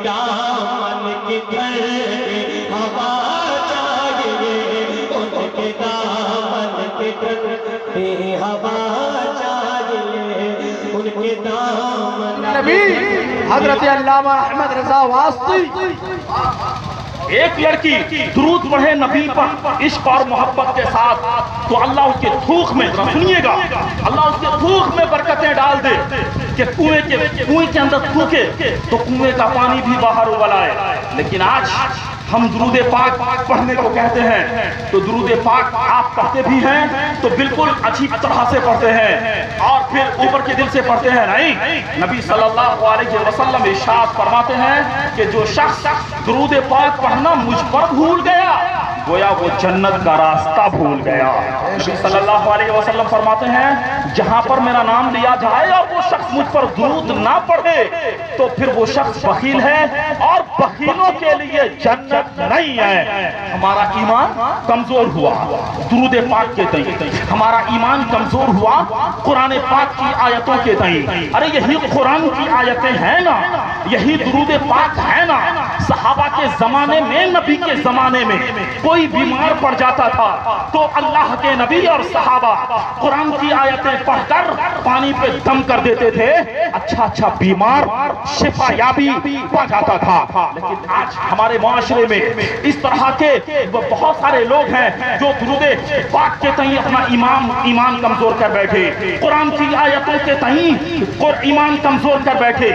دامن کی دھر ہوا چاہیے، ان کے دامن کی دھر ہوا چاہیے، ان کے دامن نبی حضرت علامہ احمد رضا واسطی ایک لڑکی درود پڑھے نبی پر عشق اور محبت کے ساتھ تو اللہ اس کے تھوک میں، سنیے گا، اللہ اس کے تھوک میں برکتیں ڈال دے کہ کنویں کے اندر تھوکے تو کنویں کا پانی بھی باہر ابل آئے۔ لیکن آج ہم درود پاک پڑھنے کو کہتے ہیں تو درود پاک آپ پڑھتے بھی ہیں تو بالکل عجیب طرح سے پڑھتے ہیں اور پھر اوپر کے دل سے پڑھتے ہیں نہیں۔ نبی صلی اللہ علیہ وسلم ارشاد فرماتے ہیں کہ جو شخص درود پاک پڑھنا مجھ پر بھول گیا گویا وہ جنت کا راستہ بھول گیا۔ نبی صلی اللہ علیہ وسلم فرماتے ہیں جہاں پر میرا نام لیا جائے اور وہ شخص مجھ پر درود نہ پڑھے تو پھر وہ شخص بخیل ہے اور بخیلوں کے لیے جنت نہیں ہے۔ ہمارا ایمان کمزور ہوا درود پاک کے تئیں، ہمارا ایمان کمزور ہوا قرآن پاک کی آیتوں کے تئیں۔ ارے یہی قرآن کی آیتیں ہیں نا، یہی درود پاک ہے نا۔ صحابہ کے زمانے میں، نبی کے زمانے میں کوئی بیمار پڑ جاتا تھا تو اللہ کے نبی اور صحابہ قرآن کی آیتیں پڑھ کر پانی پہ دم کر دیتے تھے، اچھا بیمار شفا یابی پا جاتا تھا۔ لیکن آج ہمارے معاشرے میں اس طرح کے بہت سارے لوگ ہیں جو درود پاک کے تئیں اپنا ایمان کمزور کر بیٹھے، قرآن کی آیتوں کے تئیں ایمان کمزور کر بیٹھے۔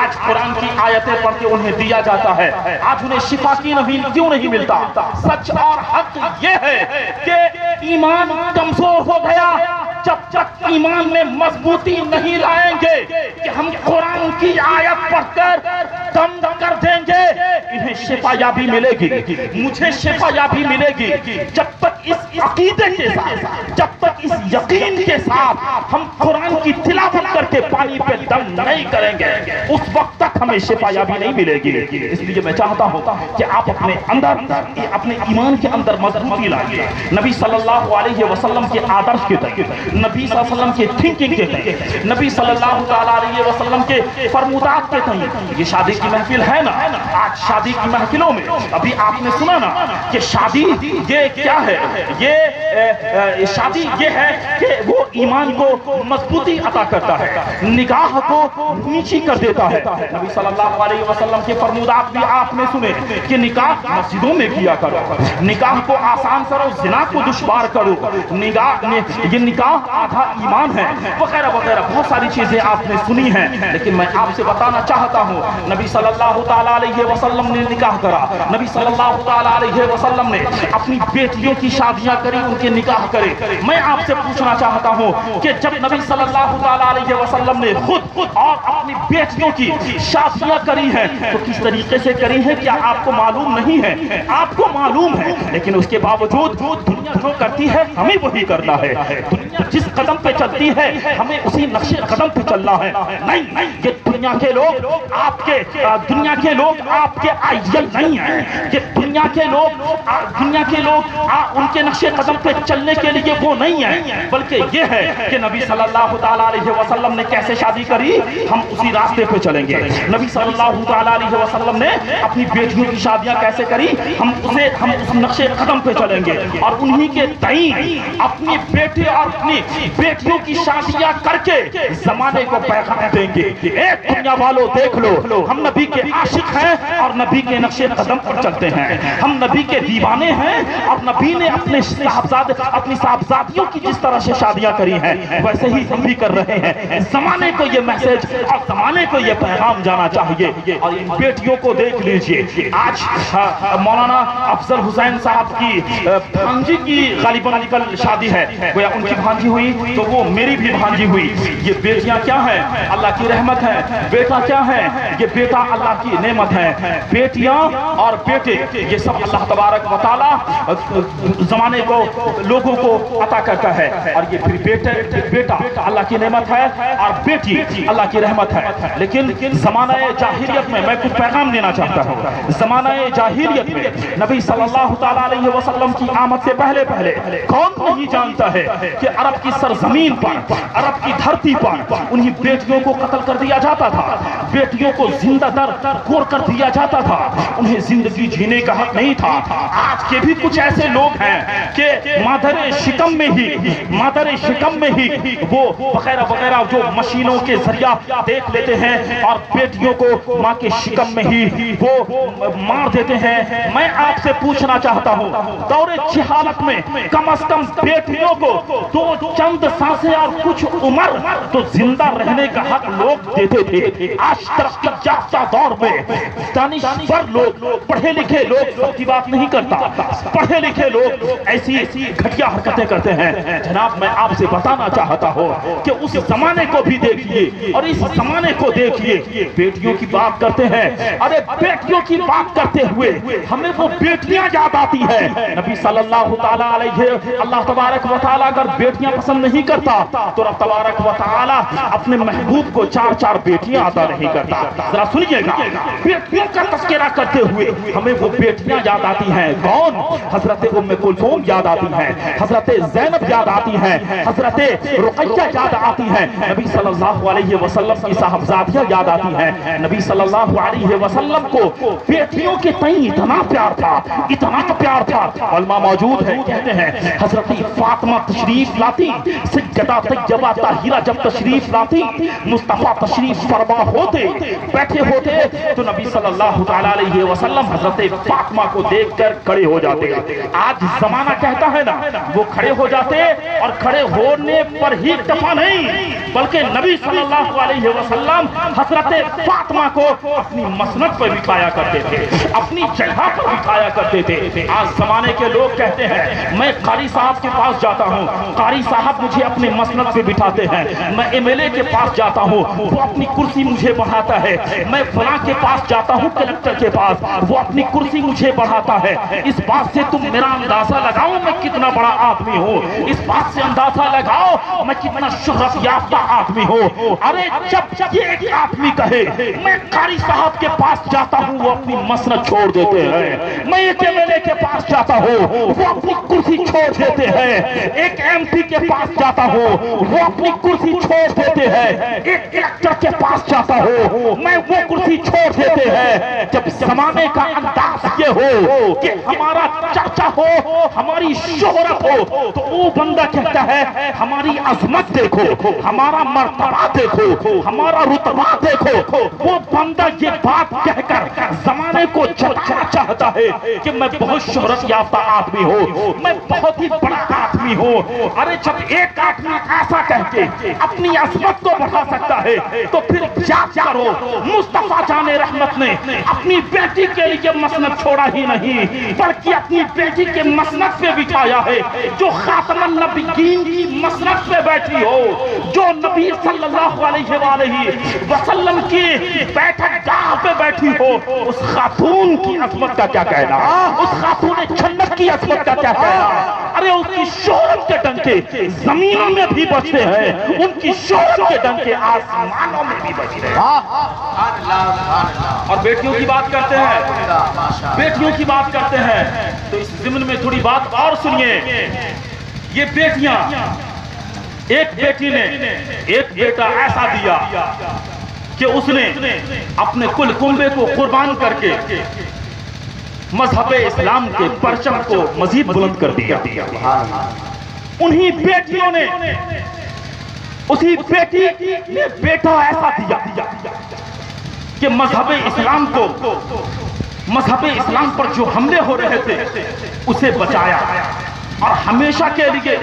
آج قرآن کی آیتیں پڑھ کے انہیں دیا جاتا ہے، آج انہیں شفا کیوں نہیں ملتا؟ سچ اور حق یہ ہے کہ ایمان کمزور ہو گیا۔ جب تک ایمان میں مضبوطی نہیں لائیں گے کہ ہم قرآن کی آیت پڑھ کر دم کر دیں گے، انہیں شفا یابی ملے گی، مجھے شفا یابی ملے گی جب تک اس عقیدے کے ساتھ، جب تک اس یقین کے ساتھ ہم قرآن کی تلاوت کر کے پانی پہ دم نہیں کریں گے، اس وقت تک ہمیں شفا یابی نہیں ملے گی۔ اس لیے میں چاہتا ہوں کہ آپ اپنے اندر، اپنے ایمان کے اندر مضبوطی لائیے، نبی صلی اللہ علیہ وسلم کے آدرش کے تحت، نبی صلی اللہ علیہ وسلم کے تھنکنگ کے تحت، نبی صلی اللہ علیہ وسلم کے فرمودات کے تحت۔ یہ شادی کی محفل ہے نا، آج شادی کی محفلوں میں ابھی آپ نے سنا نا کہ شادی یہ کیا ہے، یہ شادی یہ ہے کہ وہ ایمان کو مضبوطی عطا کرتا ہے، نگاہ کو نیچی کر دیتا ہے۔ نبی صلی اللہ علیہ وسلم کے فرمودات بھی آپ نے سنے کہ نکاح مسجدوں میں کیا کرو، نکاح کو آسان کرو، زنا کو دشوار کرو، یہ نکاح آدھا ایمان ہے، وغیرہ وغیرہ بہت ساری چیزیں آپ نے سنی ہیں۔ لیکن میں آپ سے بتانا چاہتا ہوں نبی صلی اللہ تعالیٰ علیہ وسلم نے نکاح کرا، نبی صلی اللہ تعالیٰ علیہ وسلم نے اپنی بیٹیوں کی شادیاں کری، ان کے نکاح کرے۔ میں آپ سے پوچھنا چاہتا ہوں کہ جب نبی صلی اللہ تعالیٰ علیہ وسلم نے خود اور اپنی بیٹیوں کی شادیاں کری ہیں تو کس طریقے سے کری ہیں کیا آپ کو معلوم نہیں ہے؟ آپ کو معلوم ہے، لیکن اس کے باوجود دنیا جو کرتی ہے ہمیں وہی کرنا ہے۔ دنیا جس قدم پہ چلتی ہے ہمیں اسی نقش قدم پہ چلنا ہے۔ نہیں، یہ دنیا کے لوگ آپ کے آئیڈیل نہیں ہیں، یہ دنیا کے لوگ ان کے نقش قدم پہ چلنے کے لیے وہ نہیں ہیں، بلکہ یہ ہے کہ نبی صلی اللہ تعالیٰ علیہ وسلم نے کیسے شادی کری ہم اسی راستے پہ چلیں گے۔ نبی صلی اللہ تعالیٰ علیہ وسلم نے اپنی بیٹیوں کی شادیاں کیسے کری ہم اس نقش قدم پہ چلیں گے اور انہی کے تئیں اپنی بیٹے اور اپنی بیٹیوں کی شادیاں کر کے زمانے کو پیغام دیں گے۔ اے دنیا والوں دیکھ لو، ہم نبی کے عاشق ہیں اور نبی کے نقش قدم پر چلتے ہیں، ہم نبی کے دیوانے ہیں اور نبی نے اپنی صاحبزادیوں کی جس طرح سے شادیاں کری ہیں ویسے ہی ہم بھی کر رہے ہیں۔ زمانے کو یہ میسج اور زمانے کو یہ پیغام جانا چاہیے۔ اور ان بیٹیوں کو دیکھ لیجئے، آج مولانا افضل حسین صاحب کی بھانجی کی غالباً کل شادی ہے، گویا ان کی بھانجی ہوئی تو وہ میری بھی بھانجی ہوئی۔ یہ بیٹیاں کیا ہیں؟ اللہ کی رحمت ہے۔ بیٹا کیا ہے؟ یہ بیٹا اللہ کی نعمت ہے۔ بیٹیاں اور بیٹے یہ سب اللہ تبارک و تعالی زمانے کو لوگوں کو عطا کرتا ہے. اور یہ پھر بیٹا اللہ کی نعمت ہے اور بیٹی اللہ کی رحمت ہے. لیکن زمانہ جاہلیت میں کچھ پیغام دینا چاہتا ہوں. زمانہ جاہلیت میں نبی صلی اللہ تعالیٰ علیہ وسلم کی آمد سے پہلے کون نہیں جانتا ہے کہ عرب کی سرزمین پر، عرب کی دھرتی پر انہی بیٹیوں کو قتل کر دیا جاتا تھا، بیٹیوں کو زندہ در گور کر دیا جاتا تھا، انہیں زندگی جینے کا حق نہیں تھا. آج کے بھی کچھ ایسے لوگ ہیں کہ مادر شکم میں ہی وہ وغیرہ وغیرہ جو مشینوں کے ذریعہ دیکھ لیتے ہیں اور بیٹیوں کو ماں کے شکم میں ہی وہ مار دیتے ہیں. میں آپ سے پوچھنا چاہتا ہوں، دور جہالت میں کم از کم بیٹیوں کو دو چند سانسیں اور کچھ عمر تو زندہ رہنے کا حق لوگ دیتے تھے. آج ترقی یافتہ دور میں دانشور لوگ، پڑھے لکھے لوگ کی بات نہیں کرتا، پڑھے لکھے لوگ ایسی گھٹیا حرکتیں کرتے ہیں. جناب میں آپ سے بتانا چاہتا ہوں کہ اس زمانے کو بھی دیکھیے اور اس زمانے کو دیکھیے. بیٹیوں کی بات کرتے ہیں، ارے بیٹیوں کی بات کرتے ہوئے ہمیں وہ بیٹیاں یاد آتی ہیں. نبی صلی اللہ تعالیٰ علیہ، اللہ تبارک و تعالیٰ اگر بیٹیاں پسند نہیں کرتا تو رب تبارک و تعالیٰ اپنے محبوب کو 4 بیٹیاں عطا نہیں کرتا. ذرا سنیے گا، بیٹیوں کا تذکرہ کرتے ہوئے ہمیں وہ بیٹیاں یاد آتی ہیں. کون؟ حضرت ام کلثوم یاد آتی ہیں، حضرت زینب یاد آتی ہیں، حضرت رقیہ یاد آتی ہیں، نبی صلی اللہ علیہ وسلم کی صاحبزادیاں یاد آتی ہیں. نبی صلی اللہ علیہ وسلم کو بیٹیوں کے تئیں اتنا پیار تھا، اتنا پیار تھا. علماء موجود ہیں، کہتے ہیں حضرت فاطمہ تشریف لاتی، سیدہ طیبہ طاہرہ جب تشریف لاتی، مصطفیٰ تشریف فرما ہوتے، بیٹھے ہوتے تو نبی صلی اللہ تعالیٰ علیہ وسلم حضرت فاطمہ کو دیکھ کر کھڑے ہو جاتے. آج زمانہ کہتا ہے نا وہ کھڑے ہو جاتے اور کھڑے ہونے پر ہی اکتفا نہیں بلکہ نبی صلی اللہ علیہ وسلم حضرت فاطمہ کو اپنی مسند پر بٹھایا کرتے تھے، اپنی جگہ پر بٹھایا کرتے تھے. آج زمانے کے لوگ کہتے ہیں میں قاری صاحب کے پاس جاتا ہوں، قاری صاحب مجھے اپنے مسند پہ بٹھاتے ہیں. میں MLA کے پاس جاتا ہوں، وہ اپنی کرسی مجھے بڑھاتا ہے. میں فلاں کے پاس جاتا ہوں، کلکٹر کے پاس، وہ اپنی کرسی مجھے بڑھاتا ہے. اس بات سے تم میرا اندازہ لگاؤ میں کتنا بڑا آدمی ہوں، اس بات سے اندازہ لگاؤ میں کتنا شہرت یافتہ آدمی ہوں. ارے جب یہ ایک آدمی کہے میں قاری صاحب کے پاس جاتا ہوں وہ اپنی مسند چھوڑ دیتے ہیں، میں ایک MLA کے پاس جاتا ہوں وہ اپنی کرسی چھوڑ دیتے ہیں، ایک MP کے پاس جاتا ہوں وہ اپنی کرسی چھوڑ دیتے ہیں، ایک کلکٹر کے پاس جاتا ہوں میں وہ کرسی چھوڑ دیتے ہیں. جب زمانے کا انداز یہ ہو کہ ہمارا چرچا ہو، ہماری شہرت ہو تو وہ بندہ کہتا ہے ہماری عظمت دیکھو، ہمارا مرتبہ دیکھو، ہمارا رتبہ دیکھو. وہ بندہ یہ بات کہہ کر زمانے کو جتانا چاہتا ہے کہ میں بہت شہرت یافتہ آدمی ہوں، میں بہت ہی بڑا آدمی ہوں. ارے جب ایک آدمی ایسا کہہ کے اپنی عظمت کو بڑھا سکتا ہے تو پھر جاچ کرو. مصطفیٰ جان رحمت نے اپنی بیٹی کے لیے مسند چھوڑا ہی نہیں بلکہ اپنی بیٹی کے مسند پہ بٹھایا ہے جو خاتم النبیین کی مسند پہ بیٹھی ہو، جو نبی صلی اللہ علیہ وآلہ وسلم کی بیٹھک گاہ پہ بیٹھی ہو. اس خاتون کی عظمت کا کیا کہنا، اس خاتون جنت کی عظمت کا کیا کہنا. ارے اس کی شہرت کے ڈنکے زمین میں بھی بجتے ہیں، ان کی شہرت کے ڈنکے آسمانوں میں بھی بج رہے ہیں. اور بیٹیوں کی بات کرتے ہیں، بیٹیوں کی بات کرتے ہیں تو اس ضمن میں تھوڑی بات اور سنیے. یہ بیٹیاں، ایک بیٹی نے ایک بیٹا ایسا دیا کہ اس نے اپنے کل کنبے کو قربان کر کے مذہب اسلام کے پرچم کو مزید بلند کر دیا. انہی بیٹیوں نے، اسی بیٹی نے بیٹا ایسا دیا کہ مذہب اسلام کو، مذہب اسلام پر جو حملے ہو رہے تھے اسے بچایا اور ہمیشہ کے لیے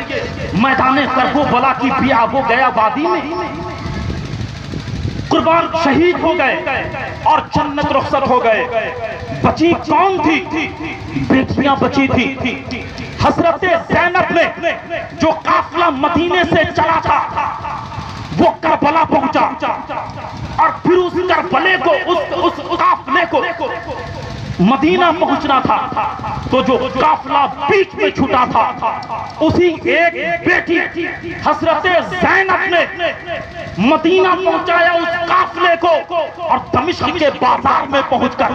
میدان کرب و بلا کی بیاب و گیا وادی میں قربان شہید ہو گئے اور جنت رخصت ہو گئے. بچی کون تھی؟ بیٹیاں بچی تھی. حضرت زینب نے جو قافلہ مدینے سے چلا تھا وہ کربلا پہنچا اور پھر اس کربلے کو، اس قافلے کو مدینہ پہنچنا تھا تو جو قافلہ بیچ میں چھوٹا تھا اسی ایک بیٹی حضرت زینب نے مدینہ پہنچایا اس قافلے کو، اور دمشق کے بازار میں پہنچ کر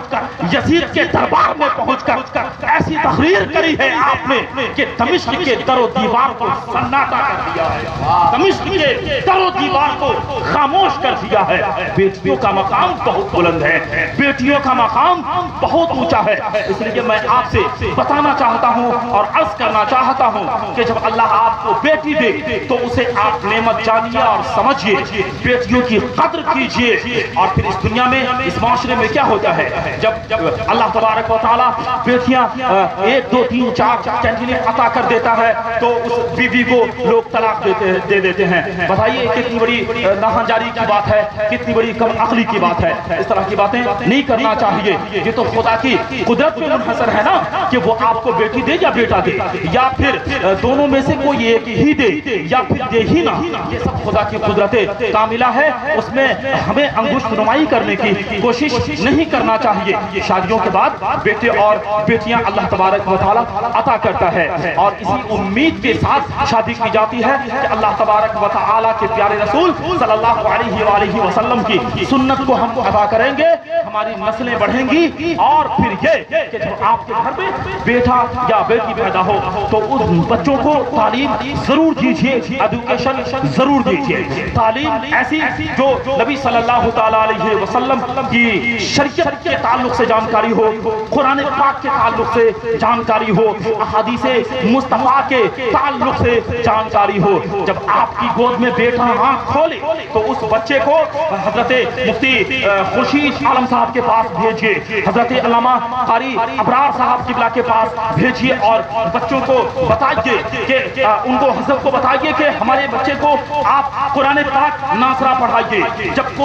یزید کے دربار میں پہنچ کر ایسی تقریر کری ہے آپ نے کہ دمشق کے در و دیوار کو سناٹا کر دیا ہے، دمشق کے در و دیوار کو خاموش کر دیا ہے۔ بیٹیوں کا مقام بہت بلند ہے، بیٹیوں کا مقام بہت اونچا ہے، اس لیے میں آپ سے بتانا چاہتا ہوں اور عرض کرنا چاہتا ہوں کہ جب اللہ آپ کو بیٹی دے تو اسے آپ نعمت جانیے اور سمجھیے، بیٹیوں کی قدر کیجیے۔ اور پھر اس دنیا میں اس معاشرے میں کیا ہوتا ہے، جب اللہ تبارک و تعالیٰ بیٹیاں 1 2 3 4 جنہیں عطا کر دیتا ہے تو اس بیوی کو لوگ طلاق دے دیتے ہیں۔ بتائیے کتنی بڑی ناہنجاری کی بات ہے، کتنی بڑی کم عقلی کی بات ہے۔ اس طرح کی باتیں نہیں کرنا چاہیے، یہ تو خدا کی قدرت پہ منحصر ہے نا کہ وہ آپ کو بیٹی دے یا بیٹا دے، یا پھر دونوں میں سے کوئی ایک ہی دے یا پھر دے ہی نہ، یہ سب خدا کی قدرت کاملہ ہے، اس میں ہمیں انگشت نمائی کرنے کی کوشش نہیں کرنا چاہیے۔ شادیوں کے بعد بیٹے اور بیٹیاں اللہ تبارک و تعالیٰ عطا کرتا ہے، اور اسی امید کے ساتھ شادی کی جاتی ہے کہ اللہ تبارک و تعالیٰ کے پیارے رسول صلی اللہ علیہ وآلہ وسلم کی سنت کو ہم ادا کریں گے، ہماری نسلیں بڑھیں گی، اور پھر یہ کہ جب آپ کے گھر میں بیٹا یا بیٹی پیدا ہو تو ان بچوں کو تعلیم ضرور دیجیے، ایڈوکیشن ضرور دیجیے، تعلیم ایسی جو نبی صلی اللہ تعالیٰ علیہ وسلم کی شریعت کے تعلق سے جانکاری ہو، قرآن پاک کے تعلق سے جانکاری ہو، احادیث مصطفیٰ کے تعلق سے جانکاری ہو۔ جب آپ کی گود میں بیٹا آنکھ کھولے تو اس بچے کو حضرت مفتی خورشید عالم صاحب کے پاس بھیجیے، حضرت علامہ قاری ابرار صاحب قبلہ کے پاس بھیجیے، اور بچوں کو بتائیے کہ ان کو حضرت کو بتائیے کہ ہمارے بچے کو آپ قرآن پاک ناصرہ پڑھائیے۔ جب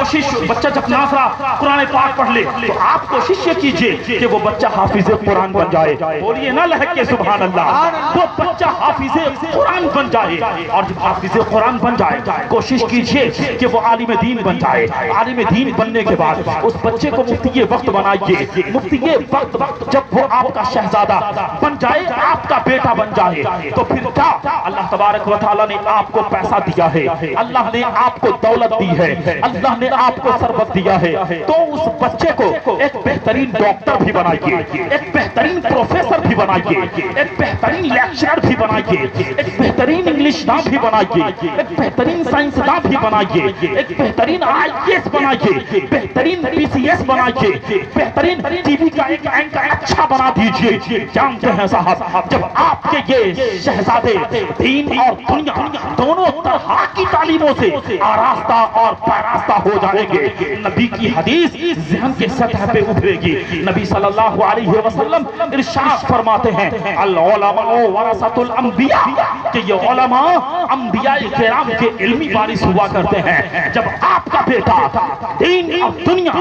بچہ جب ناصرہ قرآن پاک پڑھ لے تو آپ کوشش یہ کیجئے کہ وہ بچہ حافظ قرآن بن جائے، بولیے نا لہک کے سبحان اللہ، وہ بچہ حافظ قرآن بن جائے، اور جب حافظ قرآن بن جائے کوشش کیجئے کہ وہ عالم دین بن جائے۔ عالم دین بننے کے بعد اس بچے کو مفتی وقت بنائیے، مفتی وقت جب وہ آپ کا شہزادہ بن جائے، آپ کا بیٹا بن جائے تو پھر کیا، اللہ تبارک و تعالیٰ نے آپ کو پیسہ دیا ہے، اللہ نے آپ کو دولت دی ہے، اللہ نے آپ کو ثروت دیا ہے، تو اس بچے کو ایک بہترین ڈاکٹر بھی بنائیے، ایک بہترین پروفیسر بھی بنائیے، ایک بہترین لیکچرر بھی بنائیے، ایک بہترین انگلش داں بھی بنائیے، ایک بہترین سائنس داں بھی بنائیے، ایک بہترین IAS بنائیے، بہترین PCS بنائیے، بہترین ٹی وی کا ایک اینکر اچھا بنا دیجئے۔ جانتے ہیں صاحب، جب آپ کے یہ شہزادے دین اور دنیا دونوں طرح کی تعلیموں سے آراستہ اور پیراستہ ہو جائیں گے، نبی کی حدیث ذہن کے سطح پہ ابھرے گی۔ نبی صلی اللہ علیہ وسلم ارشاد فرماتے ہیں العلماء ورثۃ الانبیاء، کہ یہ علماء انبیاء کرام کے علمی وارث ہوا کرتے ہیں۔ جب آپ کا بیٹا دین اور دنیا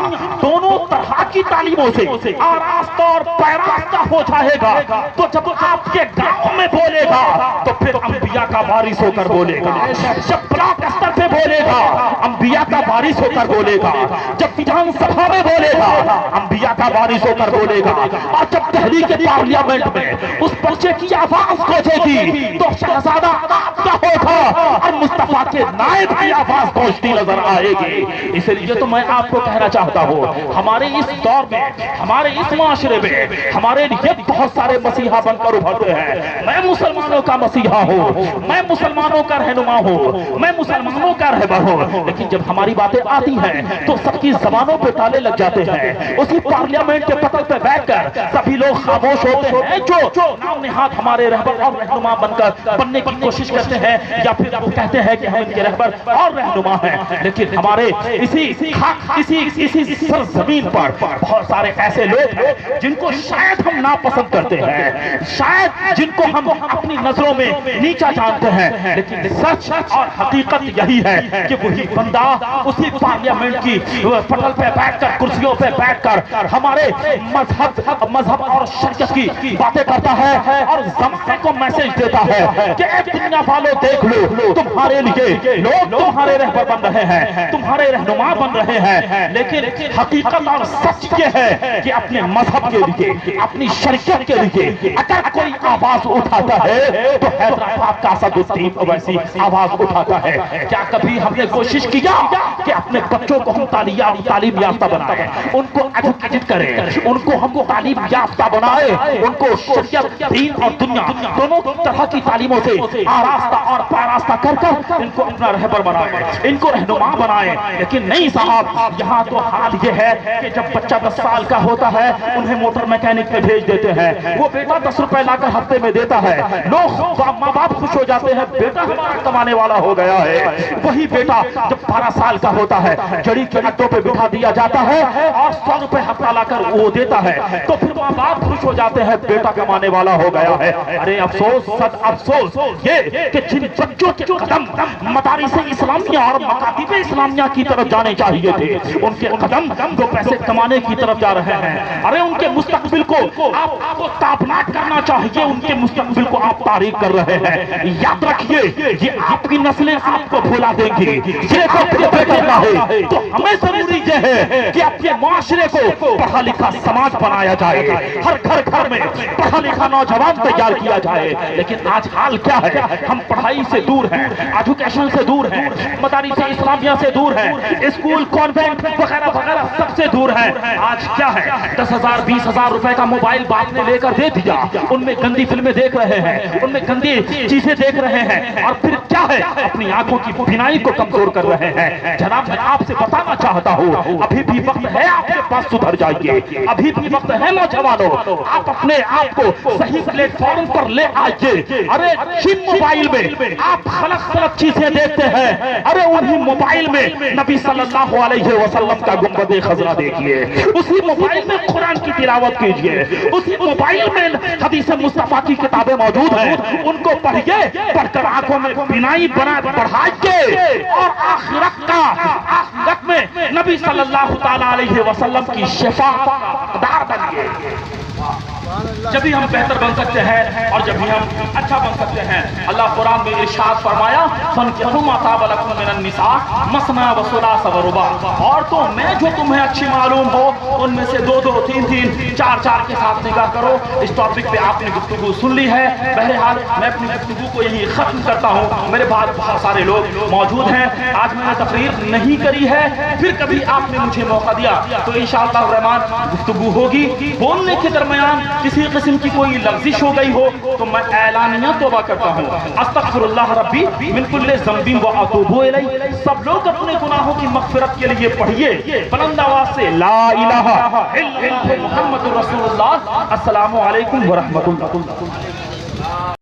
دونوں طرح کی تعلیموں سے آراستہ اور پیراستہ ہو جائے گا تو جب آپ کے گاؤں میں بولے گا تو پھر انبیاء کا وارث ہو کر بولے گا، جب بلاک استر پہ بولے گا انبیاء کا وارث ہو کر بولے گا، جب ویدھان سبھا میں بولے گا انبیاء کا وارث ہو کر بولے گا، اور جب دہلی کے پارلیمنٹ میں اس بچے کی آواز پہنچے گی تو شہزادہ آپ کا ہوگا اور مصطفیٰ کے نائب کی آواز پہنچتی نظر آئے گی۔ اس لیے تو میں آپ کو کہنا چاہتا ہوں، ہمارے اس دور میں، ہمارے اس معاشرے میں ہمارے لیے بہت سارے مسیحا بن کر ابھرتے ہیں۔ میں مسلمانوں کا مسیحا ہوں، میں مسلمانوں کا رہنما ہوں، میں مسلمانوں کا رہبر ہوں، لیکن جب ہماری باتیں آتی ہیں تو سب کی زبانوں پہ تالے لگ جاتے ہیں۔ اسی پارلیمنٹ کے پتل پہ بیٹھ کر سبھی لوگ خاموش ہوتے ہیں جو نام نہاد ہمارے رہبر اور رہنما بننے کی کوشش کرتے ہیں، یا پھر وہ کہتے ہیں کہ ہم ان کے رہبر اور رہنما ہیں، لیکن ہمارے اسی سرزمین پر بہت سارے ایسے لوگ ہیں جن کو شاید ہم ناپسند کرتے ہیں، شاید جن کو ہم اپنی نظروں میں نیچا جانتے ہیں، لیکن سچ اور حقیقت یہی ہے کہ وہی بندہ اسی پارلیمنٹ کی پٹل پہ بیٹھ کر، کرسیوں پہ بیٹھ کر ہمارے مذہب اور شریعت کی باتیں کرتا ہے اور زمانے کو میسج دیتا ہے کہ اے دنیا والوں دیکھ لو، تمہارے لیے لوگ تمہارے رہبر بن رہے ہیں، تمہارے رہنما بن رہے ہیں، لیکن حقیقت اور سچ یہ ہے کہ اپنے مذہب کے لیے، اپنی شریعت کے لیے اگر کوئی آواز اٹھاتا ہے تو حیدرآباد کا اسد الدین اویسی آواز اٹھاتا ہے۔ کیا کبھی ہم نے کوشش کیا کہ اپنے بچوں کو ہم تعلیم یافتہ بنائیں، ان کو ایجوکیٹڈ کریں، ان کو ہم تعلیم یافتہ بنائیں، ان کو شریعت، دین اور دنیا دونوں طرح کی تعلیموں سے آراستہ اور پاراستہ کر ان کو اپنا رہبر بنائیں، ان کو رہنما بنائیں؟ لیکن نہیں صاحب، یہاں تو حال یہ ہے کہ جب بچہ 10 سال کا ہوتا ہے انہیں موٹر میکینک میں بھیج دیتے ہیں، وہ بیٹا 10 روپے لا کر ہفتے میں دیتا ہے، لوگ ماں باپ خوش ہو جاتے ہیں، بیٹا ہمارا کمانے والا ہو گیا ہے۔ وہی بیٹا جب 12 سال کا ہوتا ہے جڑی کے اڈوں پہ بٹھا دیا جاتا ہے اور 100 روپے ہفتہ لا کر وہ دیتا ہے، تو پھر ماں باپ خوش ہو جاتے ہیں، بیٹا کمانے والا ہو گیا ہے۔ ارے افسوس، سچ افسوس یہ کہ جن بچوں کے قدم مدارس اسلامیہ اور مکاتب اسلامیہ کی طرف جانے چاہیے تھے، ان کے قدم جو پیسے کمانے کی طرف جا رہے ہیں۔ ارے ان کے مستقبل کو آپ کو تابناک کرنا چاہیے، ان کے مستقبل کو آپ تاریک کر رہے ہیں۔ یاد رکھیے یہ آپ کی نسلیں آپ کو بھلا دیں گی، یہ کرنا ہے تو ہمیں ضروری یہ ہے کہ اپنے معاشرے کو پڑھا لکھا سماج بنایا جائے، ہر گھر میں پڑھا لکھا نوجوان تیار کیا جائے۔ لیکن آج حال کیا ہے؟ ہم پڑھائی سے دور ہیں، ایجوکیشن سے دور ہیں، مدارس اسلامیہ سے دور ہیں، اسکول کانوینٹ وغیرہ وغیرہ سب سے دور ہیں۔ آج کیا ہے؟ 10,000 20,000 روپے کا موبائل باپ نے لے کر دے دیا، ان میں گندی فلمیں دیکھ رہے ہیں، ان میں گندی چیزیں دیکھ رہے ہیں، اور پھر کیا ہے؟ اپنی آنکھوں کی بینائی کو کمزور کر رہے ہیں۔ جناب میں آپ سے بتانا چاہتا ہوں ابھی بھی وقت ہے، آپ کے پاس سدھر جائیے، ابھی بھی وقت ہے نوجوانوں، آپ اپنے آپ کو صحیح پلیٹ فارم پر لے آئیے۔ ارے جن موبائل میں آپ غلط چیزیں دیکھتے ہیں، ارے انہی موبائل میں نبی صلی اللہ علیہ وسلم کا گنبد خضرا دیکھیے، اسی موبائل میں قرآن کی تلاوت کیجیے، اسی موبائل میں حدیث مصطفیٰ کی کتابیں موجود ہیں، ان کو پڑھیے، پڑھ کر آنکھوں میں بینائی بڑھائیے اور آخرت میں نبی صلی اللہ تعالیٰ علیہ وسلم کی شفاعت دار بنیے۔ جبھی ہم بہتر بن سکتے ہیں اور جبھی ہم اچھا بن سکتے ہیں۔ اللہ قرآن میں ارشاد فرمایا فَانْكِحُوا مَا طَابَ لَكُم مِّنَ النِّسَاءِ مَثْنَىٰ وَثُلَاثَ وَرُبَاعَ، عورتوں میں جو تمہیں اچھی معلوم ہو ان میں سے 2 2 3 3 4 4 کے ساتھ نکاح کرو۔ اس ٹاپک پہ آپ نے گفتگو سن لی ہے، بہرحال میں اپنی گفتگو کو یہی ختم کرتا ہوں۔ میرے بعد بہت سارے لوگ موجود ہیں، آج میں نے تقریر نہیں کری ہے، پھر کبھی آپ نے مجھے موقع دیا تو انشاءاللہ الرحمن گفتگو ہوگی۔ بولنے کے درمیان کسی قسم کی کوئی لغزش ہو گئی ہو تو میں اعلانیہ توبہ کرتا ہوں، استغفر اللہ ربی من کل ذنب و اتوب الیہ۔ سب لوگ اپنے گناہوں کی مغفرت کے لیے پڑھیے بلند آواز سے لا الہ الا اللہ محمد رسول اللہ۔ السلام علیکم ورحمۃ اللہ۔